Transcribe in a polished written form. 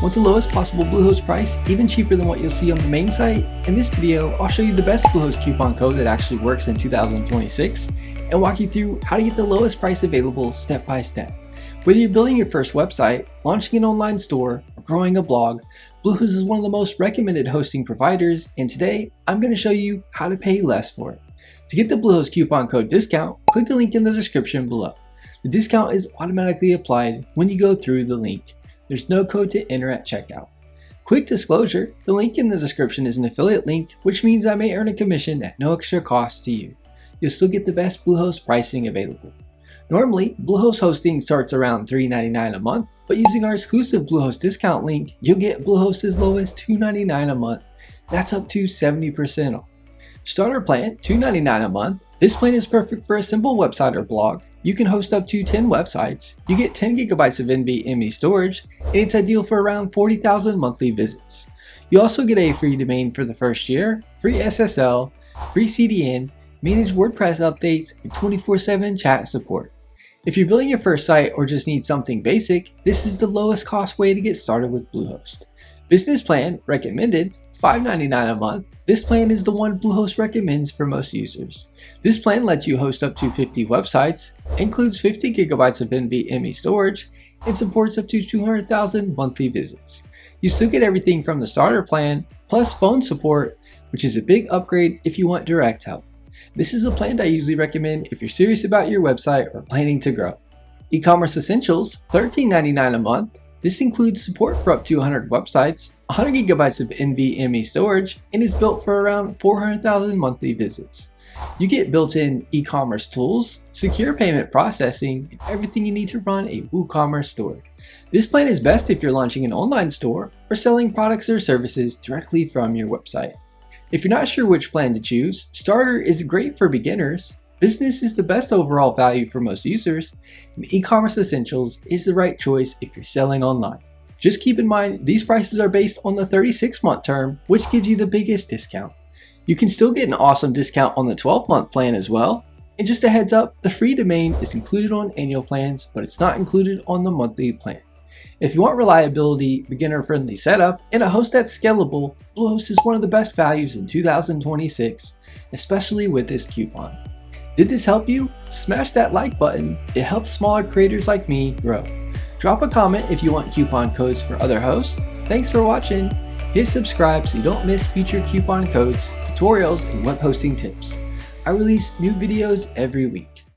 Want the lowest possible Bluehost price, even cheaper than what you'll see on the main site? In this video, I'll show you the best Bluehost coupon code that actually works in 2026 and walk you through how to get the lowest price available step by step. Whether you're building your first website, launching an online store, or growing a blog, Bluehost is one of the most recommended hosting providers, and today I'm going to show you how to pay less for it. To get the Bluehost coupon code discount, click the link in the description below. The discount is automatically applied when you go through the link. There's no code to enter at checkout. Quick disclosure, the link in the description is an affiliate link, which means I may earn a commission at no extra cost to you. You'll still get the best Bluehost pricing available. Normally, Bluehost hosting starts around $3.99 a month, but using our exclusive Bluehost discount link, you'll get Bluehost as low as $2.99 a month. That's up to 70% off. Starter plan, $2.99 a month. This plan is perfect for a simple website or blog. You can host up to 10 websites. You get 10 gigabytes of NVMe storage, and it's ideal for around 40,000 monthly visits. You also get a free domain for the first year, free SSL, free CDN, managed WordPress updates, and 24/7 chat support. If you're building your first site or just need something basic, this is the lowest cost way to get started with Bluehost. Business plan, recommended, $5.99 a month. This plan is the one Bluehost recommends for most users. This plan lets you host up to 50 websites, includes 50 gigabytes of NVMe storage, and supports up to 200,000 monthly visits. You still get everything from the starter plan, plus phone support, which is a big upgrade if you want direct help. This is a plan I usually recommend if you're serious about your website or planning to grow. eCommerce Essentials, $13.99 a month. This includes support for up to 100 websites, 100 gigabytes of NVMe storage, and is built for around 400,000 monthly visits. You get built-in e-commerce tools, secure payment processing, and everything you need to run a WooCommerce store. This plan is best if you're launching an online store or selling products or services directly from your website. If you're not sure which plan to choose, Starter is great for beginners. Business is the best overall value for most users, and eCommerce Essentials is the right choice if you're selling online. Just keep in mind, these prices are based on the 36-month term, which gives you the biggest discount. You can still get an awesome discount on the 12-month plan as well. And just a heads up, the free domain is included on annual plans, but it's not included on the monthly plan. If you want reliability, beginner-friendly setup, and a host that's scalable, Bluehost is one of the best values in 2026, especially with this coupon. Did this help you? Smash that like button. It helps smaller creators like me grow. Drop a comment if you want coupon codes for other hosts. Thanks for watching. Hit subscribe so you don't miss future coupon codes, tutorials, and web hosting tips. I release new videos every week.